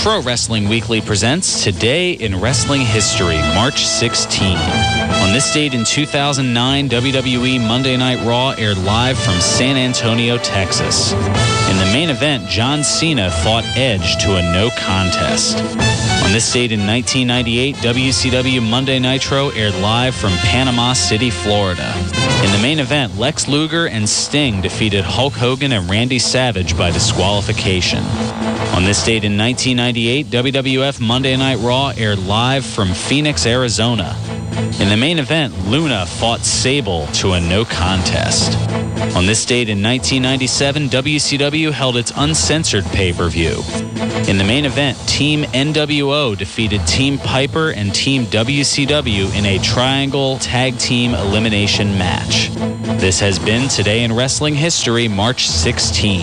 Pro Wrestling Weekly presents Today in Wrestling History, March 16. On this date in 2009, WWE Monday Night Raw aired live from San Antonio, Texas. In the main event, John Cena fought Edge to a no contest. On this date in 1998, WCW Monday Nitro aired live from Panama City, Florida. In the main event, Lex Luger and Sting defeated Hulk Hogan and Randy Savage by disqualification. On this date in 1998, WWF Monday Night Raw aired live from Phoenix, Arizona. In the main event, Luna fought Sable to a no contest. On this date in 1997, WCW held its uncensored pay-per-view. In the main event, Team NWO defeated Team Piper and Team WCW in a triangle tag team elimination match. This has been Today in Wrestling History, March 16.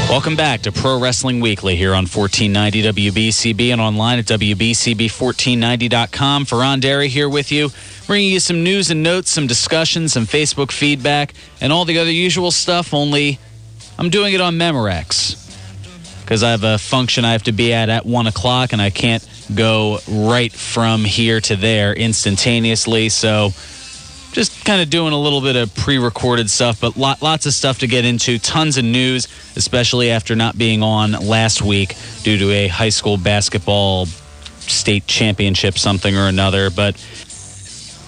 Welcome back to Pro Wrestling Weekly here on 1490 WBCB and online at WBCB1490.com. Fearon Derry here with you, bringing you some news and notes, some discussion, some Facebook feedback, and all the other usual stuff, only I'm doing it on Memorex because I have a function I have to be at 1 o'clock, and I can't go right from here to there instantaneously, so just kind of doing a little bit of pre-recorded stuff, but lots of stuff to get into, tons of news, especially after not being on last week due to a high school basketball state championship something or another. But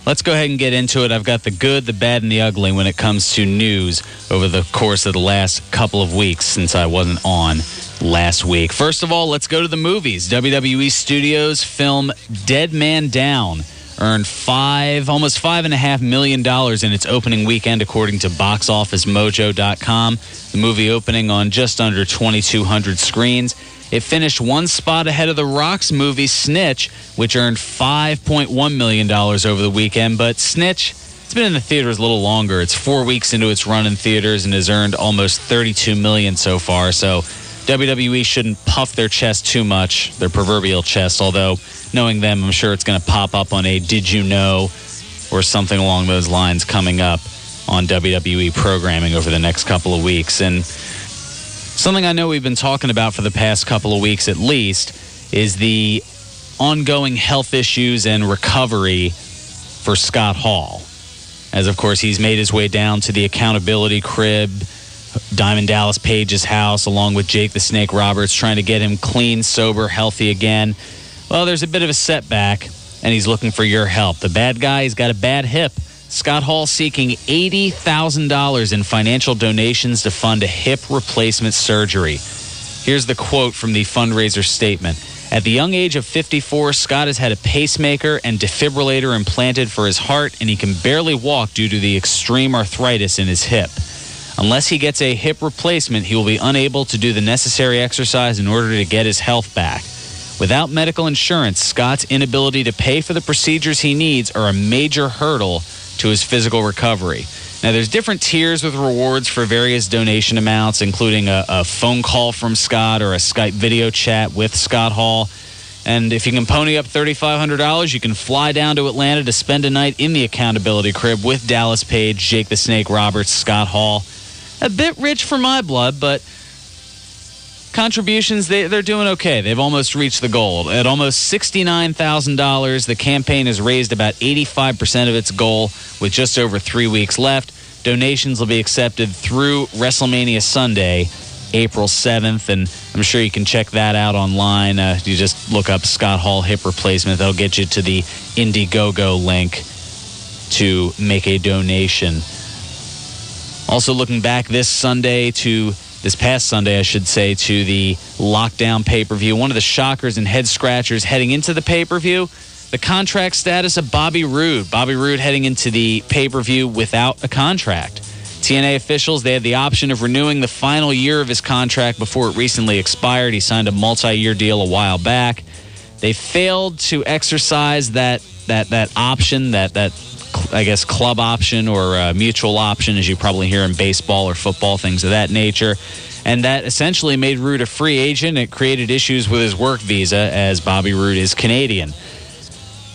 let's go ahead and get into it. I've got the good, the bad, and the ugly when it comes to news over the course of the last couple of weeks since I wasn't on last week. First of all, let's go to the movies. WWE Studios film Dead Man Down earned almost $5.5 million in its opening weekend, according to BoxOfficeMojo.com. The movie opening on just under 2,200 screens. It finished one spot ahead of The Rock's movie Snitch, which earned $5.1 million over the weekend. But Snitch, it's been in the theaters a little longer. It's 4 weeks into its run in theaters and has earned almost $32 million so far. So WWE shouldn't puff their chest too much, their proverbial chest, although knowing them, I'm sure it's going to pop up on a Did You Know or something along those lines coming up on WWE programming over the next couple of weeks. And something I know we've been talking about for the past couple of weeks at least is the ongoing health issues and recovery for Scott Hall. As, of course, he's made his way down to the accountability crib, Diamond Dallas Page's house, along with Jake the Snake Roberts, trying to get him clean, sober, healthy again. Well, there's a bit of a setback, and he's looking for your help. The bad guy, he's got a bad hip. Scott Hall seeking $80,000 in financial donations to fund a hip replacement surgery. Here's the quote from the fundraiser statement. At the young age of 54, Scott has had a pacemaker and defibrillator implanted for his heart, and he can barely walk due to the extreme arthritis in his hip. Unless he gets a hip replacement, he will be unable to do the necessary exercise in order to get his health back. Without medical insurance, Scott's inability to pay for the procedures he needs are a major hurdle to his physical recovery. Now, there's different tiers with rewards for various donation amounts, including a phone call from Scott or a Skype video chat with Scott Hall. And if you can pony up $3,500, you can fly down to Atlanta to spend a night in the accountability crib with Dallas Page, Jake the Snake Roberts, Scott Hall. A bit rich for my blood, but contributions, they're doing okay. They've almost reached the goal. At almost $69,000, the campaign has raised about 85% of its goal with just over 3 weeks left. Donations will be accepted through WrestleMania Sunday, April 7th, and I'm sure you can check that out online. You just look up Scott Hall hip replacement. That'll get you to the Indiegogo link to make a donation. Also looking back this past Sunday, I should say, to the Lockdown pay-per-view. One of the shockers and head-scratchers heading into the pay-per-view, the contract status of Bobby Roode. Bobby Roode heading into the pay-per-view without a contract. TNA officials, they had the option of renewing the final year of his contract before it recently expired. He signed a multi-year deal a while back. They failed to exercise that option, that I guess, club option or mutual option, as you probably hear in baseball or football, things of that nature. And that essentially made Roode a free agent. It created issues with his work visa, as Bobby Roode is Canadian.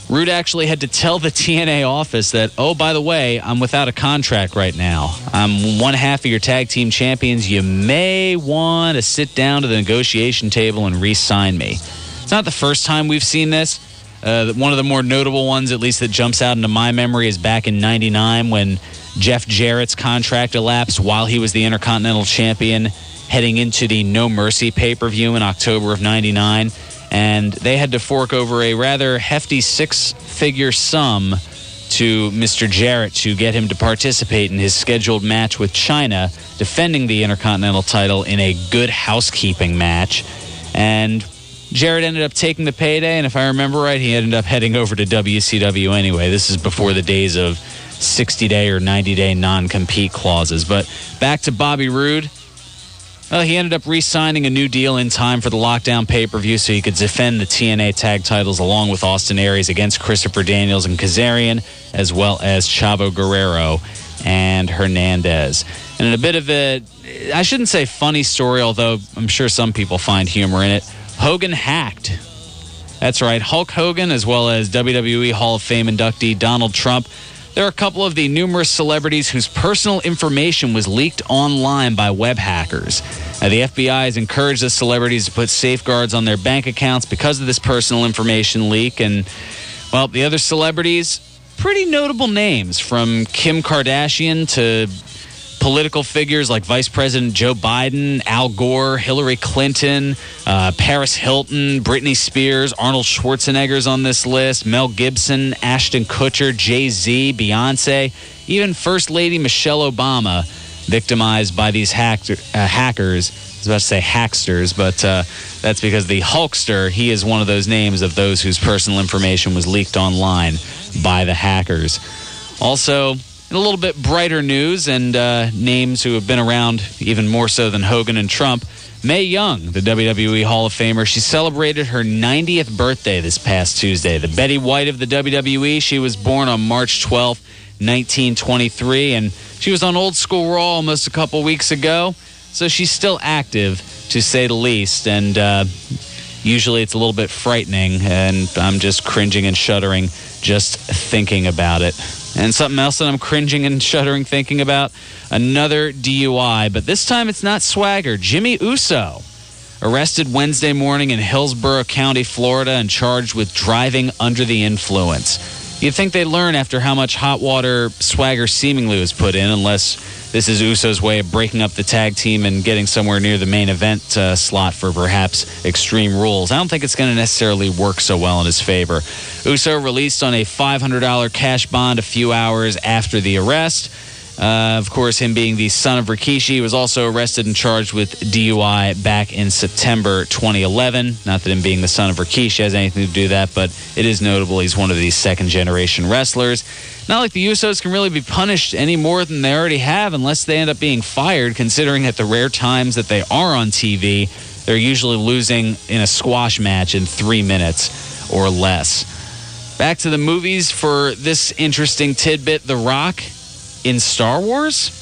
Rude actually had to tell the TNA office that, oh, by the way, I'm without a contract right now. I'm one half of your tag team champions. You may want to sit down to the negotiation table and re-sign me. It's not the first time we've seen this. One of the more notable ones, at least that jumps out into my memory, is back in '99 when Jeff Jarrett's contract elapsed while he was the Intercontinental Champion, heading into the No Mercy pay-per-view in October of '99. And they had to fork over a rather hefty six-figure sum to Mr. Jarrett to get him to participate in his scheduled match with China, defending the Intercontinental title in a good housekeeping match. And Jarrett ended up taking the payday, and if I remember right, he ended up heading over to WCW anyway. This is before the days of 60-day or 90-day non-compete clauses. But back to Bobby Roode. Well, he ended up re-signing a new deal in time for the Lockdown pay-per-view so he could defend the TNA tag titles along with Austin Aries against Christopher Daniels and Kazarian, as well as Chavo Guerrero and Hernandez. And in a bit of a, I shouldn't say funny story, although I'm sure some people find humor in it, Hogan hacked. That's right, Hulk Hogan, as well as WWE Hall of Fame inductee Donald Trump. There are a couple of the numerous celebrities whose personal information was leaked online by web hackers. Now, the FBI has encouraged the celebrities to put safeguards on their bank accounts because of this personal information leak. And, well, the other celebrities, pretty notable names, from Kim Kardashian to political figures like Vice President Joe Biden, Al Gore, Hillary Clinton, Paris Hilton, Britney Spears, Arnold Schwarzenegger's on this list, Mel Gibson, Ashton Kutcher, Jay-Z, Beyonce, even First Lady Michelle Obama, victimized by these hackers. I was about to say hacksters, but that's because the Hulkster, he is one of those names of those whose personal information was leaked online by the hackers. Also, in a little bit brighter news and names who have been around even more so than Hogan and Trump, Mae Young, the WWE Hall of Famer, she celebrated her 90th birthday this past Tuesday. The Betty White of the WWE, she was born on March 12th, 1923, and she was on Old School Raw almost a couple weeks ago, so she's still active, to say the least, and usually it's a little bit frightening, and I'm just cringing and shuddering just thinking about it. And something else that I'm cringing and shuddering thinking about, another DUI, but this time it's not Swagger. Jimmy Uso, arrested Wednesday morning in Hillsborough County, Florida, and charged with driving under the influence. You'd think they'd learn after how much hot water Swagger seemingly was put in, unless this is Uso's way of breaking up the tag team and getting somewhere near the main event slot for perhaps Extreme Rules. I don't think it's going to necessarily work so well in his favor. Uso released on a $500 cash bond a few hours after the arrest. Of course, him being the son of Rikishi, was also arrested and charged with DUI back in September 2011. Not that him being the son of Rikishi has anything to do with that, but it is notable he's one of these second-generation wrestlers. Not like the Usos can really be punished any more than they already have unless they end up being fired, considering at the rare times that they are on TV, they're usually losing in a squash match in 3 minutes or less. Back to the movies for this interesting tidbit, The Rock in Star Wars?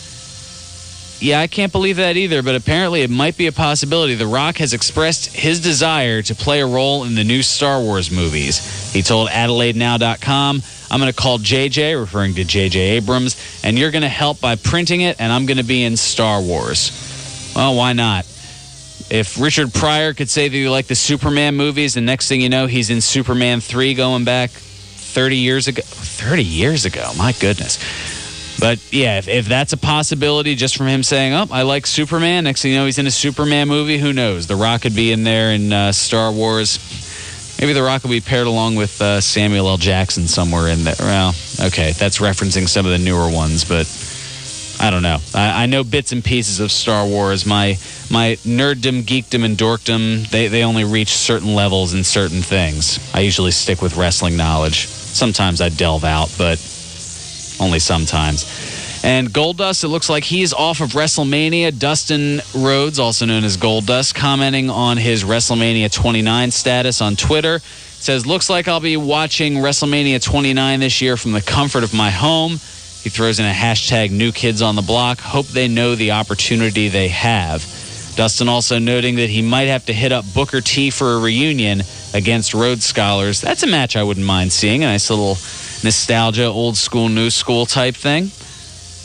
Yeah, I can't believe that either, but apparently it might be a possibility. The Rock has expressed his desire to play a role in the new Star Wars movies. He told AdelaideNow.com, I'm going to call JJ, referring to JJ Abrams, and you're going to help by printing it, and I'm going to be in Star Wars. Well, why not? If Richard Pryor could say that you like the Superman movies, the next thing you know, he's in Superman 3 going back 30 years ago. 30 years ago, my goodness. But, yeah, if that's a possibility just from him saying, oh, I like Superman, next thing you know, he's in a Superman movie, who knows? The Rock could be in there in Star Wars. Maybe The Rock will be paired along with Samuel L. Jackson somewhere in there. Well, okay, that's referencing some of the newer ones, but I don't know. I know bits and pieces of Star Wars. My nerddom, geekdom, and dorkdom, they only reach certain levels in certain things. I usually stick with wrestling knowledge. Sometimes I delve out, but only sometimes. And Goldust, it looks like he's off of WrestleMania. Dustin Rhodes, also known as Goldust, commenting on his WrestleMania 29 status on Twitter, says, looks like I'll be watching WrestleMania 29 this year from the comfort of my home. He throws in a hashtag New Kids on the Block. Hope they know the opportunity they have. Dustin also noting that he might have to hit up Booker T for a reunion against Rhodes Scholars. That's a match I wouldn't mind seeing. A nice little nostalgia, old school, new school type thing.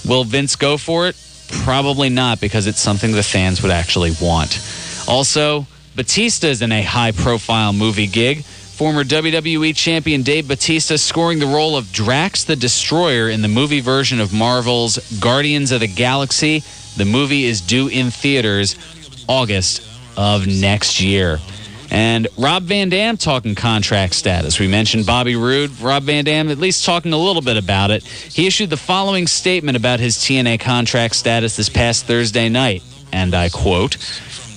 Will Vince go for it? Probably not, because it's something the fans would actually want. Also, Batista is in a high-profile movie gig. Former WWE champion Dave Batista scoring the role of Drax the Destroyer in the movie version of Marvel's Guardians of the Galaxy. The movie is due in theaters August of next year. And Rob Van Dam talking contract status. We mentioned Bobby Roode. Rob Van Dam at least talking a little bit about it. He issued the following statement about his TNA contract status this past Thursday night. And I quote,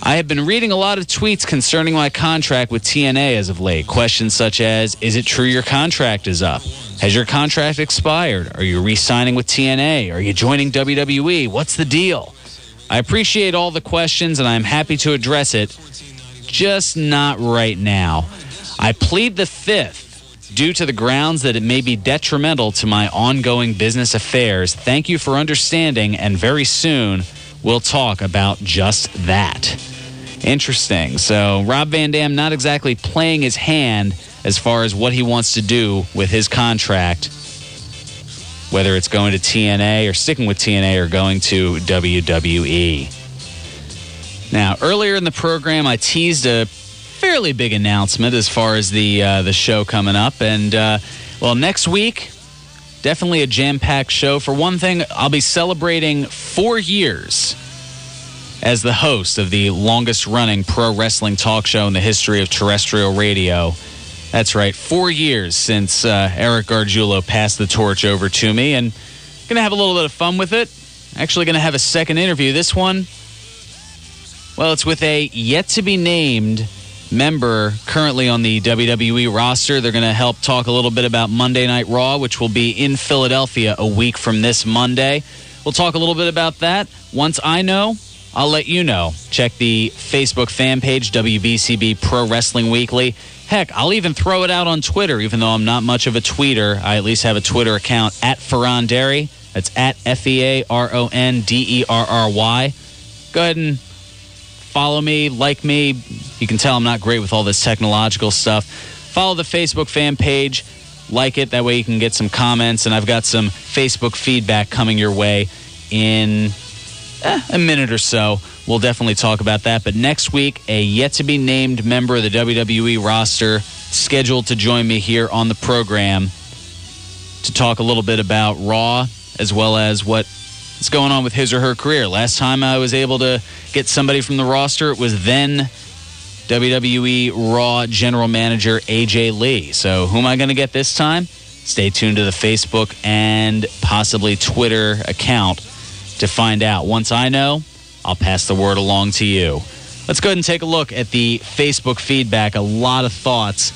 "I have been reading a lot of tweets concerning my contract with TNA as of late. Questions such as, is it true your contract is up? Has your contract expired? Are you re-signing with TNA? Are you joining WWE? What's the deal? I appreciate all the questions and I'm happy to address it. Just not right now. I plead the fifth due to the grounds that it may be detrimental to my ongoing business affairs. Thank you for understanding, and very soon we'll talk about just that." Interesting. So Rob Van Dam not exactly playing his hand as far as what he wants to do with his contract, whether it's going to TNA or sticking with TNA or going to WWE. Now, earlier in the program, I teased a fairly big announcement as far as the show coming up. And, next week, definitely a jam-packed show. For one thing, I'll be celebrating 4 years as the host of the longest-running pro wrestling talk show in the history of terrestrial radio. That's right, 4 years since Eric Gargiulo passed the torch over to me. And going to have a little bit of fun with it. Actually going to have a second interview. This one, well, it's with a yet-to-be-named member currently on the WWE roster. They're going to help talk a little bit about Monday Night Raw, which will be in Philadelphia a week from this Monday. We'll talk a little bit about that. Once I know, I'll let you know. Check the Facebook fan page, WBCB Pro Wrestling Weekly. Heck, I'll even throw it out on Twitter, even though I'm not much of a tweeter. I at least have a Twitter account, @Fearon Derry. That's @FEARONDERRY. Go ahead and follow me, like me. You can tell I'm not great with all this technological stuff. Follow the Facebook fan page, like it. That way you can get some comments, and I've got some Facebook feedback coming your way in a minute or so. We'll definitely talk about that. But next week, a yet-to-be-named member of the WWE roster scheduled to join me here on the program to talk a little bit about Raw, as well as what's going on with his or her career. Last time I was able to get somebody from the roster, it was then WWE Raw General Manager AJ Lee. So who am I going to get this time? Stay tuned to the Facebook and possibly Twitter account to find out. Once I know, I'll pass the word along to you. Let's go ahead and take a look at the Facebook feedback. A lot of thoughts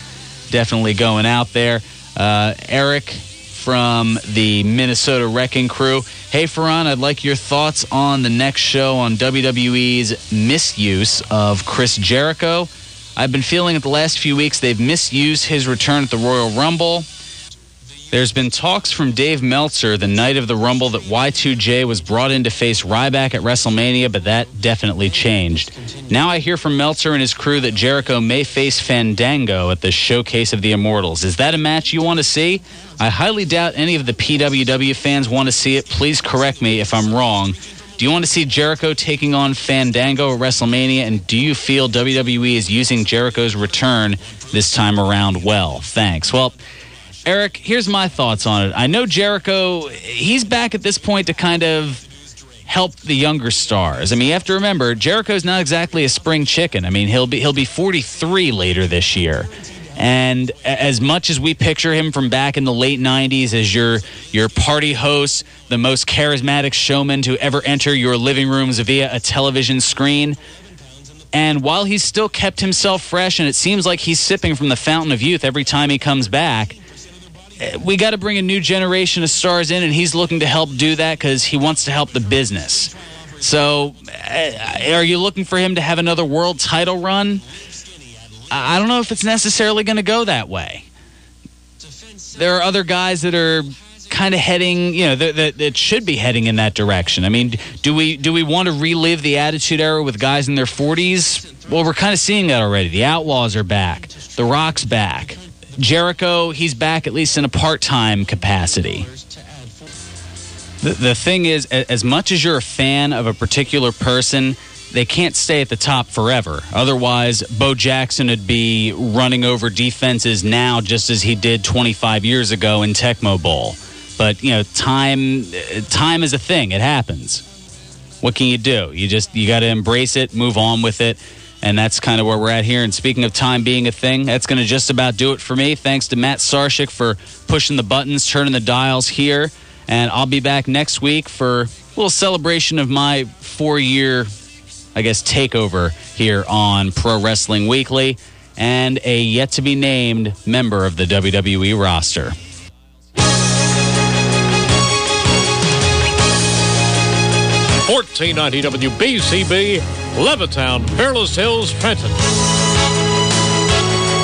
definitely going out there. Eric from the Minnesota Wrecking Crew. Hey, Fearon, I'd like your thoughts on the next show on WWE's misuse of Chris Jericho. I've been feeling it the last few weeks they've misused his return at the Royal Rumble. There's been talks from Dave Meltzer the night of the Rumble that Y2J was brought in to face Ryback at WrestleMania, but that definitely changed. Now I hear from Meltzer and his crew that Jericho may face Fandango at the Showcase of the Immortals. Is that a match you want to see? I highly doubt any of the PWW fans want to see it. Please correct me if I'm wrong. Do you want to see Jericho taking on Fandango at WrestleMania, and do you feel WWE is using Jericho's return this time around well? Thanks. Well, Eric, here's my thoughts on it. I know Jericho, he's back at this point to kind of help the younger stars. I mean, you have to remember, Jericho's not exactly a spring chicken. I mean, he'll be 43 later this year. And as much as we picture him from back in the late 90s as your party host, the most charismatic showman to ever enter your living rooms via a television screen, and while he's still kept himself fresh and it seems like he's sipping from the fountain of youth every time he comes back, we got to bring a new generation of stars in, and he's looking to help do that because he wants to help the business. So are you looking for him to have another world title run? I don't know if it's necessarily going to go that way. There are other guys that are kind of heading, that it should be heading in that direction. I mean, do we want to relive the Attitude Era with guys in their 40s? Well, we're kind of seeing that already. The Outlaws are back. The Rock's back. Jericho, he's back at least in a part-time capacity. The thing is, as much as you're a fan of a particular person, they can't stay at the top forever. Otherwise, Bo Jackson would be running over defenses now just as he did 25 years ago in Tecmo Bowl. But, time is a thing. It happens. What can you do? You got to embrace it, move on with it, and that's kind of where we're at here. And speaking of time being a thing, that's going to just about do it for me. Thanks to Matt Sarshik for pushing the buttons, turning the dials here. And I'll be back next week for a little celebration of my 4-year takeover here on Pro Wrestling Weekly, and a yet-to-be-named member of the WWE roster. $14.90 WBCB, Levittown, Fairless Hills, Trenton.